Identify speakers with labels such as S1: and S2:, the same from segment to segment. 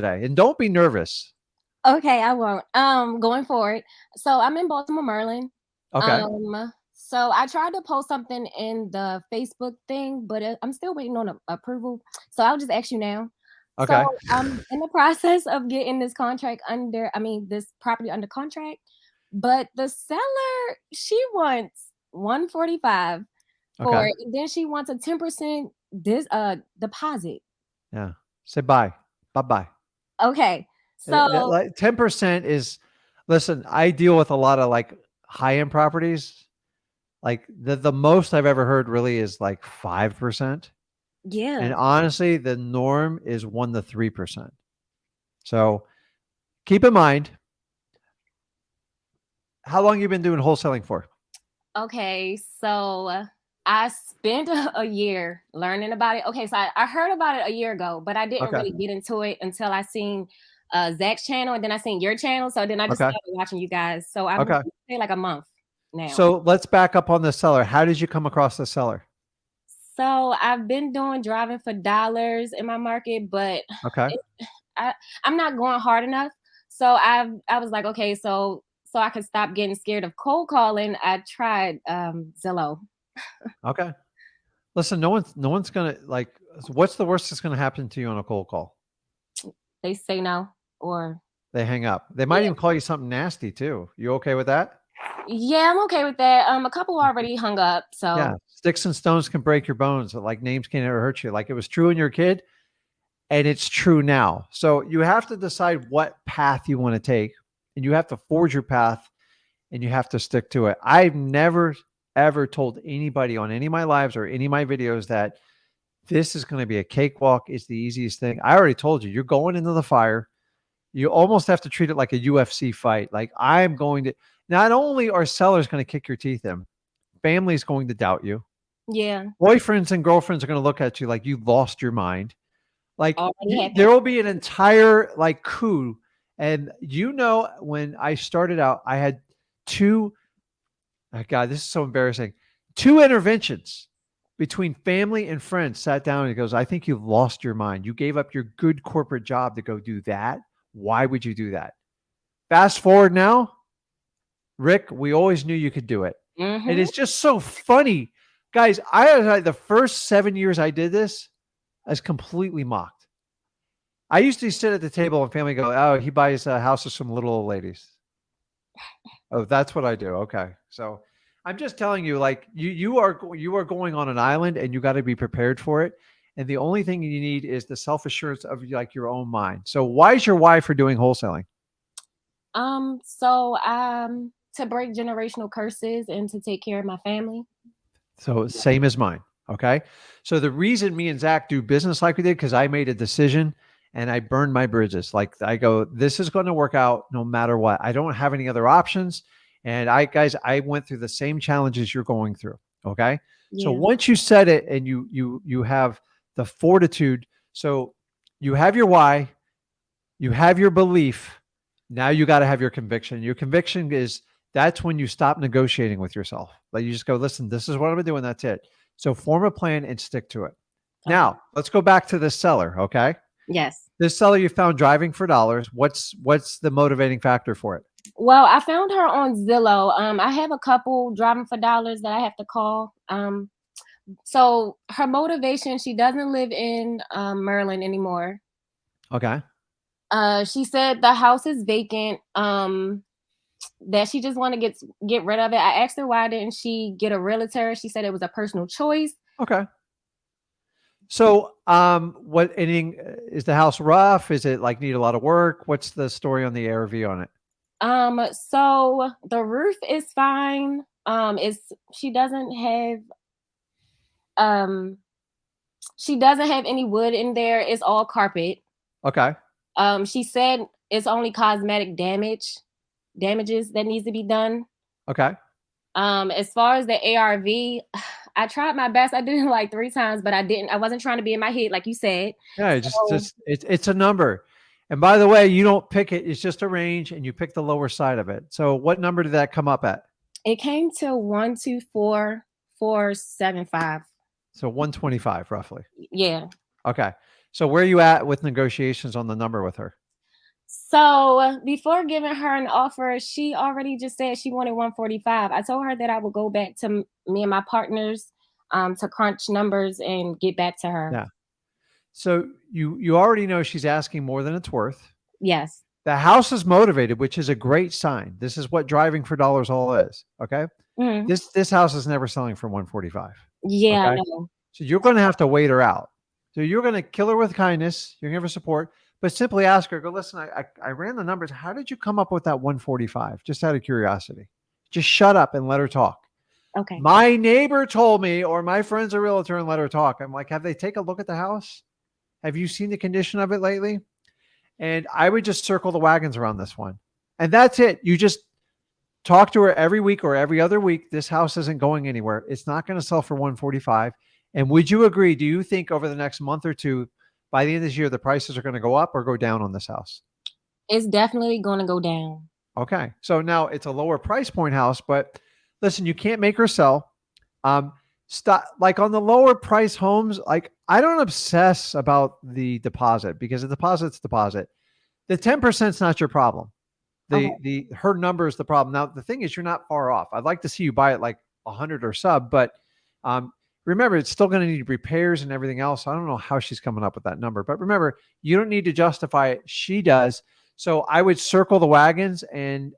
S1: today, and don't be nervous.
S2: Okay, I won't. Going forward. So I'm in Baltimore, Maryland.
S1: Okay.
S2: So I tried to post something in the Facebook thing, but I'm still waiting on approval. So I'll just ask you now. So
S1: Okay.
S2: I'm in the process of getting this this property under contract, but the seller, she wants 145 for
S1: Okay.
S2: it. And then she wants a 10% this deposit.
S1: Yeah. Say bye. Bye bye.
S2: Okay. So
S1: Like 10% is, listen, I deal with a lot of like high end properties. Like the most I've ever heard really is like 5%. And
S2: yeah.
S1: honestly, the norm is 1 to 3%. So keep in mind, how long you been doing wholesaling for?
S2: Okay, so I spent a year learning about it. Okay, so I heard about it a year ago, but I didn't
S1: Okay.
S2: really get into it until I seen Zach's channel, and then I seen your channel. So then I just
S1: Okay.
S2: started watching you guys. So I'm
S1: Okay.
S2: say like a month now.
S1: So let's back up on the seller. How did you come across the seller?
S2: So I've been doing driving for dollars in my market, but
S1: Okay.
S2: it, I I'm not going hard enough. So I was like, okay, so I could stop getting scared of cold calling. I tried Zillow.
S1: Okay. Listen, no one's gonna like. What's the worst that's gonna happen to you on a cold call?
S2: They say no or
S1: They hang up. They might
S2: yeah.
S1: even call you something nasty too. You okay with that?
S2: Yeah, I'm okay with that. A couple already hung up,
S1: Yeah.
S2: so
S1: Sticks and stones can break your bones. But like names can't ever hurt you. Like it was true when you were a kid, and it's true now. So you have to decide what path you want to take, and you have to forge your path, and you have to stick to it. I've never ever told anybody on any of my lives or any of my videos that this is going to be a cakewalk. It's the easiest thing. I already told you, you're going into the fire. You almost have to treat it like a UFC fight. Like I'm going to, not only are sellers going to kick your teeth in, family's going to doubt you.
S2: yeah,
S1: Boyfriends and girlfriends are going to look at you like you lost your mind. Like
S2: already happened.
S1: there will be an entire like coup. And when I started out, I had two, oh God, this is so embarrassing. Two interventions between family and friends sat down and he goes, I think you've lost your mind. You gave up your good corporate job to go do that. Why would you do that? Fast forward now, Rick, we always knew you could do it. And
S2: Mm-hmm.
S1: it's just so funny. Guys, the first 7 years I did this, I was completely mocked. I used to sit at the table and family go, oh, he buys houses from little old ladies. Oh, that's what I do. Okay. So I'm just telling you, like you are going on an island and you got to be prepared for it. And the only thing you need is the self assurance of like your own mind. So why is your why for doing wholesaling?
S2: So to break generational curses and to take care of my family.
S1: So same as mine. Okay. So the reason me and Zach do business like we did, because I made a decision and I burned my bridges. Like I go, this is going to work out no matter what. I don't have any other options. And I went through the same challenges you're going through. Okay. So
S2: Yeah.
S1: once you set it and you have the fortitude, so you have your why, you have your belief. Now you got to have your conviction. Your conviction is that's when you stop negotiating with yourself. Like you just go, listen, this is what I'm doing. That's it. So form a plan and stick to it.
S2: Okay.
S1: Now let's go back to this seller. Okay.
S2: Yes.
S1: This seller you found driving for dollars. What's the motivating factor for it?
S2: Well, I found her on Zillow. I have a couple driving for dollars that I have to call. So her motivation, she doesn't live in Maryland anymore.
S1: Okay.
S2: She said the house is vacant. That she just want to get rid of it. I asked her why didn't she get a realtor. She said it was a personal choice.
S1: Okay. So, what inning is the house rough? Is it like need a lot of work? What's the story on the ARV on it?
S2: So the roof is fine. It's um she doesn't have any wood in there. It's all carpet.
S1: Okay.
S2: She said it's only cosmetic damages that needs to be done.
S1: Okay.
S2: As far as the ARV, I tried my best. I did it like 3 times, but I didn't. I wasn't trying to be in my head, like you said.
S1: Yeah,
S2: So
S1: it's a number. And by the way, you don't pick it. It's just a range, and you pick the lower side of it. So, what number did that come up at?
S2: it came to 124,475.
S1: So 125 roughly.
S2: Yeah.
S1: Okay. So where are you at with negotiations on the number with her?
S2: So before giving her an offer, she already just said she wanted 145. I told her that I would go back to me and my partners to crunch numbers and get back to her.
S1: Yeah. So you already know she's asking more than it's worth.
S2: Yes.
S1: The house is motivated, which is a great sign. This is what driving for dollars all is. Okay.
S2: Hmm.
S1: This house is never selling for 145.
S2: Yeah, I
S1: Okay.
S2: know.
S1: So you're going to have to wait her out. So you're going to kill her with kindness. You're going to give her support, but simply ask her, go, listen, I ran the numbers. How did you come up with that 145? Just out of curiosity. Just shut up and let her talk.
S2: Okay.
S1: My neighbor told me, or my friend's a realtor, and let her talk. I'm like, have they taken a look at the house? Have you seen the condition of it lately? And I would just circle the wagons around this one. And that's it. You just talk to her every week or every other week. This house isn't going anywhere. It's not going to sell for 145. And would you agree? Do you think over the next month or two, by the end of this year, the prices are going to go up or go down on this house?
S2: It's definitely going to go down.
S1: Okay. So now it's a lower price point house, but listen, you can't make her sell. Stop, like on the lower price homes, like I don't obsess about the deposit because the deposit's deposit. The 10% is not your problem.
S2: Okay.
S1: The her number is the problem. Now the thing is, you're not far off. I'd like to see you buy it like 100 or sub, but remember, it's still going to need repairs and everything else. I don't know how she's coming up with that number, but remember, you don't need to justify it. She does. So I would circle the wagons, and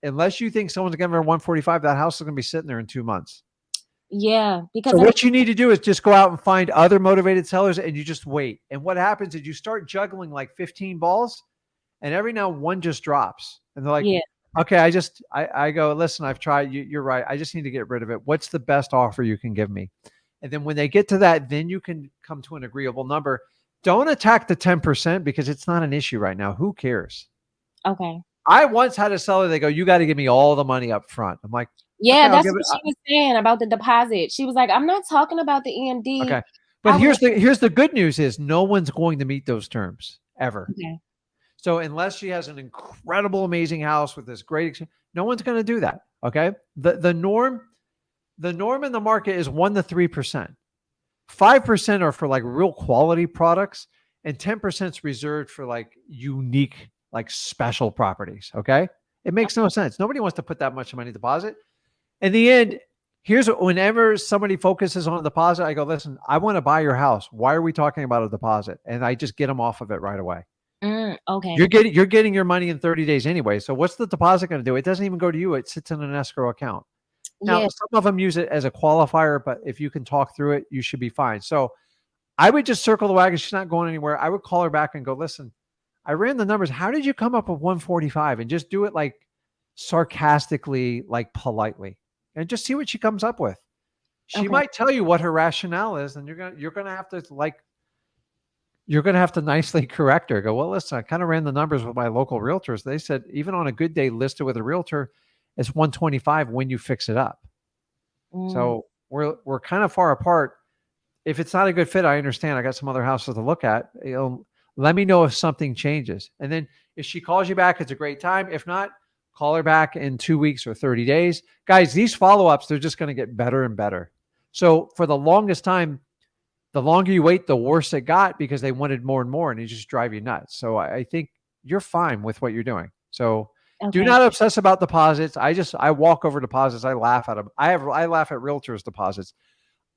S1: unless you think someone's going to 145, that house is going to be sitting there in 2 months.
S2: Yeah, because
S1: So what you need to do is just go out and find other motivated sellers, and you just wait. And what happens is you start juggling like 15 balls, and every now one just drops, and they're like,
S2: yeah,
S1: okay, I go, listen, I've tried. You're right. I just need to get rid of it. What's the best offer you can give me? And then when they get to that, then you can come to an agreeable number. Don't attack the 10% because it's not an issue right now. Who cares?
S2: okay.
S1: I once had a seller, they go, you got to give me all the money up front. I'm like, okay,
S2: Yeah,
S1: I'll
S2: that's
S1: give
S2: what
S1: it.
S2: she was saying about the deposit. She was like, I'm not talking about the EMD.
S1: Okay. But
S2: I was
S1: here's the good news is no one's going to meet those terms ever.
S2: okay.
S1: So unless she has an incredible, amazing house with this great, no one's going to do that. Okay. The norm in the market is 1 to 3%. 5% are for like real quality products, and 10% is reserved for like unique, like special properties. Okay. It makes no sense. Nobody wants to put that much money deposit. In the end, here's what, whenever somebody focuses on a deposit, I go, listen, I want to buy your house. Why are we talking about a deposit? And I just get them off of it right away.
S2: Okay.
S1: You're getting your money in 30 days anyway. So what's the deposit going to do? It doesn't even go to you. It sits in an escrow account. Now,
S2: Yeah.
S1: some of them use it as a qualifier, but if you can talk through it, you should be fine. So I would just circle the wagon. She's not going anywhere. I would call her back and go, listen, I ran the numbers. How did you come up with 145? And just do it like sarcastically, like politely, and just see what she comes up with. She
S2: Okay.
S1: might tell you what her rationale is, and you're gonna have to like you're going to have to nicely correct her. Go, well, listen, I kind of ran the numbers with my local realtors. They said even on a good day listed with a realtor, it's 125 when you fix it up.
S2: Mm,
S1: So we're kind of far apart. If it's not a good fit, I understand. I got some other houses to look at. Let me know if something changes. And then if she calls you back, it's a great time. If not, call her back in 2 weeks or 30 days. Guys, these follow-ups, they're just going to get better and better. So for the longest time, the longer you wait, the worse it got because they wanted more and more, and it just drive you nuts. So I think you're fine with what you're doing. So do
S2: okay.
S1: not obsess about deposits. I walk over deposits. I laugh at them. I laugh at realtors deposits.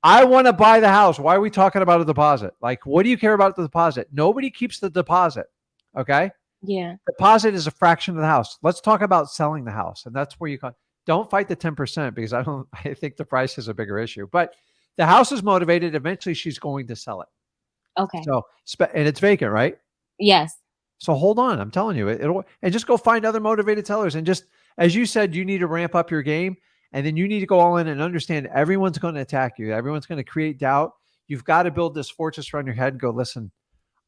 S1: I want to buy the house. Why are we talking about a deposit? Like, what do you care about the deposit? Nobody keeps the deposit. Okay.
S2: Yeah.
S1: Deposit is a fraction of the house. Let's talk about selling the house. And that's where you don't fight the 10% because I think the price is a bigger issue, but the house is motivated. Eventually she's going to sell it.
S2: Okay.
S1: So, and it's vacant, right?
S2: Yes.
S1: So hold on. I'm telling you, it'll, and just go find other motivated sellers. And just, as you said, you need to ramp up your game, and then you need to go all in and understand everyone's going to attack you. Everyone's going to create doubt. You've got to build this fortress around your head and go, listen,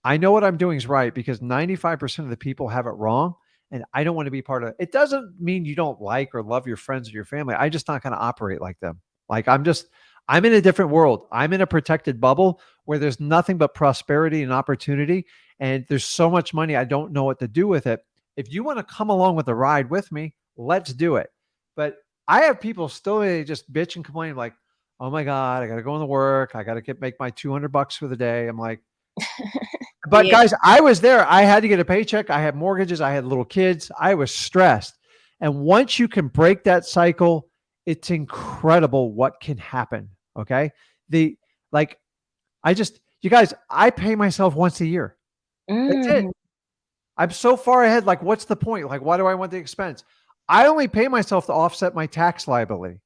S1: I know what I'm doing is right because 95% of the people have it wrong. And I don't want to be part of it. It doesn't mean you don't like or love your friends or your family. I'm just not going to operate like them. Like I'm in a different world. I'm in a protected bubble where there's nothing but prosperity and opportunity. And there's so much money. I don't know what to do with it. If you want to come along with the ride with me, let's do it. But I have people still just bitch and complain like, oh my God, I got to go into work. I got to make my $200 for the day. I'm like, But
S2: Yeah.
S1: guys, I was there. I had to get a paycheck. I had mortgages. I had little kids. I was stressed. And once you can break that cycle, it's incredible what can happen. Okay. The like, you guys, I pay myself once a year. That's it.
S2: Mm,
S1: I'm so far ahead. Like, what's the point? Like, why do I want the expense? I only pay myself to offset my tax liability.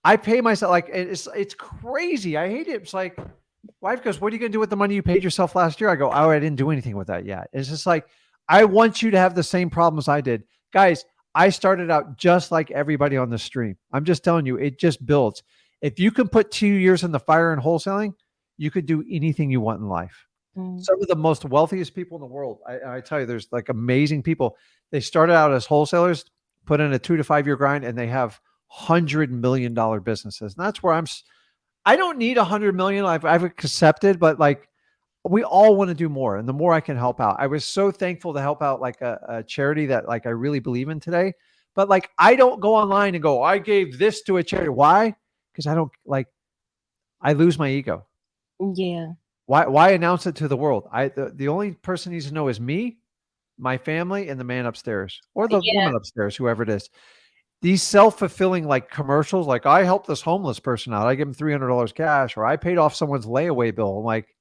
S1: I pay myself like it's crazy. I hate it. It's like, wife goes, "What are you going to do with the money you paid yourself last year?" I go, "Oh, I didn't do anything with that yet." It's just like I want you to have the same problems I did, guys. I started out just like everybody on the stream. I'm just telling you, it just builds. If you can put 2 years in the fire in wholesaling, you could do anything you want in life.
S2: mm.
S1: Some of the most wealthiest people in the world, I tell you, there's like amazing people. They started out as wholesalers, put in a 2 to 5 year grind, and they have $100 million businesses. And that's where I don't need 100 million. I've accepted, but like we all want to do more. And the more I can help out, I was so thankful to help out like a charity that like I really believe in today. But like I don't go online and go, I gave this to a charity. Why? Because I don't like I lose my ego.
S2: Yeah.
S1: Why announce it to the world? The only person needs to know is me, my family, and the man upstairs or the
S2: Yeah.
S1: woman upstairs, whoever it is. These self-fulfilling like commercials, like I helped this homeless person out. I give him $300 cash, or I paid off someone's layaway bill. I'm like,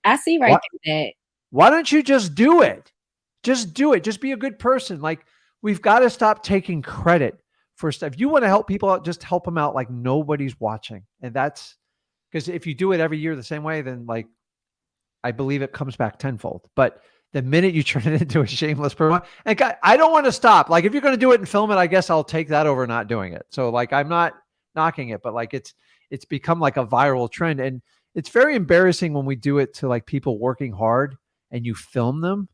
S2: I see right
S1: what?
S2: through that.
S1: Why don't you just do it? Just do it. Just be a good person. Like we've got to stop taking credit for stuff. If you want to help people out, just help them out like nobody's watching. And that's because if you do it every year the same way, then like I believe it comes back tenfold. But the minute you turn it into a shameless person, and I don't want to stop. Like if you're going to do it and film it, I guess I'll take that over not doing it. So like I'm not knocking it, but like it's become like a viral trend, and it's very embarrassing when we do it to like people working hard and you film them.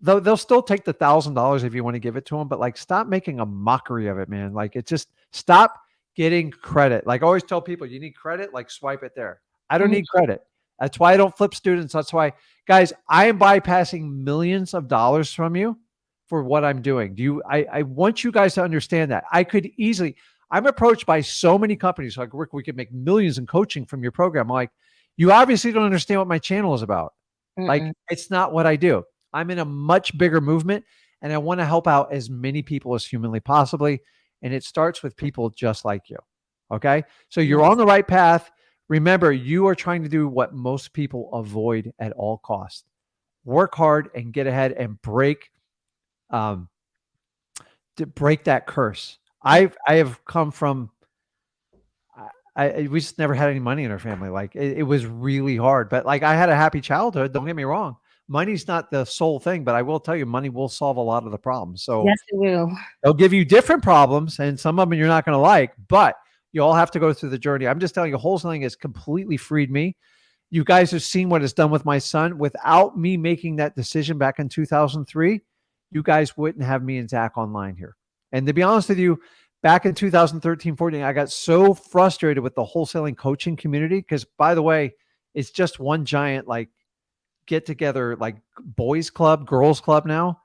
S1: Though they'll still take the $1,000 if you want to give it to them, but like stop making a mockery of it, man. Like it's just stop getting credit. Like I always tell people, you need credit, like swipe it there. I don't
S2: Mhm.
S1: need credit. That's why I don't flip students. That's why, guys, I am bypassing millions of dollars from you for what I'm doing. I want you guys to understand that. I could easily, I'm approached by so many companies like, Rick, we could make millions in coaching from your program. I'm like, you obviously don't understand what my channel is about. Like,
S2: Mm-mm.
S1: it's not what I do. I'm in a much bigger movement and I want to help out as many people as humanly possibly. And it starts with people just like you. Okay. So you're on
S2: Yes.
S1: the right path. Remember, you are trying to do what most people avoid at all costs. Work hard and get ahead and um, break that curse. I have come from we just never had any money in our family. Like it was really hard, but like I had a happy childhood. Don't get me wrong. Money's not the sole thing, but I will tell you, money will solve a lot of the problems. So
S2: Yes, it will.
S1: they'll give you different problems, and some of them you're not going to like, but you all have to go through the journey. I'm just telling you, wholesaling has completely freed me. You guys have seen what it's done with my son. Without me making that decision back in 2003, you guys wouldn't have me and Zach online here. And to be honest with you, back in 2013, 14, I got so frustrated with the wholesaling coaching community because, by the way, it's just one giant like get together, like boys club, girls club now.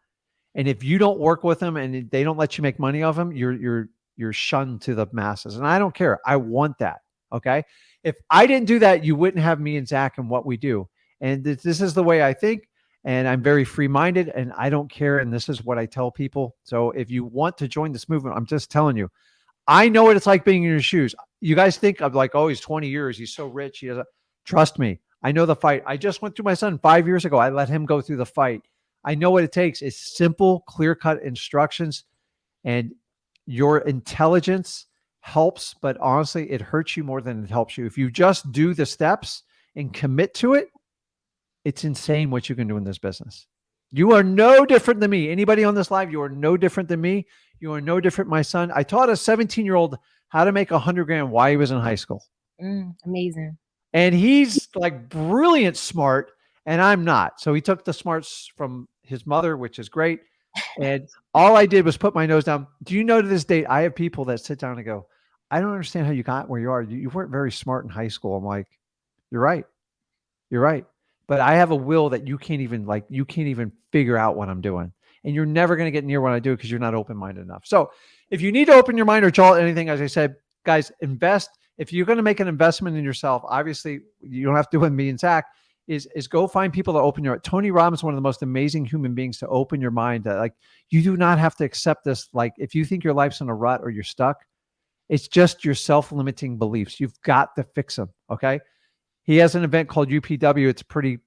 S1: And if you don't work with them and they don't let you make money off them, you're shunned to the masses. And I don't care. I want that. Okay. If I didn't do that, you wouldn't have me and Zach and what we do. And this is the way I think. And I'm very free minded and I don't care. And this is what I tell people. So if you want to join this movement, I'm just telling you, I know what it's like being in your shoes. You guys think of like, oh, he's 20 years. He's so rich. He doesn't trust me. I know the fight. I just went through my son 5 years ago. I let him go through the fight. I know what it takes. It's simple, clear-cut instructions, and your intelligence helps, but honestly, it hurts you more than it helps you. If you just do the steps and commit to it, it's insane what you can do in this business. You are no different than me. Anybody on this live, you are no different than me. You are no different, my son. I taught a 17-year-old how to make 100 grand while he was in high school.
S2: Amazing.
S1: And he's like brilliant smart, and I'm not. So he took the smarts from his mother, which is great. And all I did was put my nose down. Do you know to this date, I have people that sit down and go, I don't understand how you got where you are. You weren't very smart in high school. I'm like, you're right. You're right. But I have a will that you can't even figure out what I'm doing. And you're never going to get near what I do because you're not open-minded enough. So if you need to open your mind or jaw anything, as I said, guys, invest. If you're going to make an investment in yourself, obviously you don't have to do it with me and Zach. is go find people to open your. Tony Robbins is one of the most amazing human beings to open your mind. Like, you do not have to accept this. Like, if you think your life's in a rut or you're stuck, it's just your self-limiting beliefs. You've got to fix them. Okay. He has an event called UPW. It's pretty.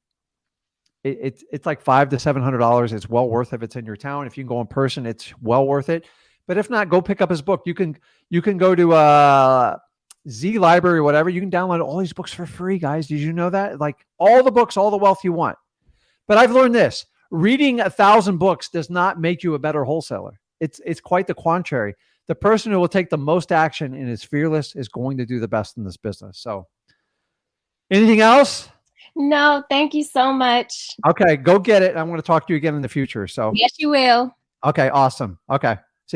S1: It's like $500 to $700. It's well worth it if it's in your town. If you can go in person, it's well worth it. But if not, go pick up his book. You can go to Z Library or whatever. You can download all these books for free, guys. Did you know that? Like, all the books, all the wealth you want. But I've learned this: reading 1,000 books does not make you a better wholesaler. It's quite the contrary. The person who will take the most action and is fearless is going to do the best in this business. So, anything else?
S2: No, thank you so much.
S1: Okay, go get it. I want to talk to you again in the future. So,
S2: yes, you will.
S1: Okay, awesome. Okay.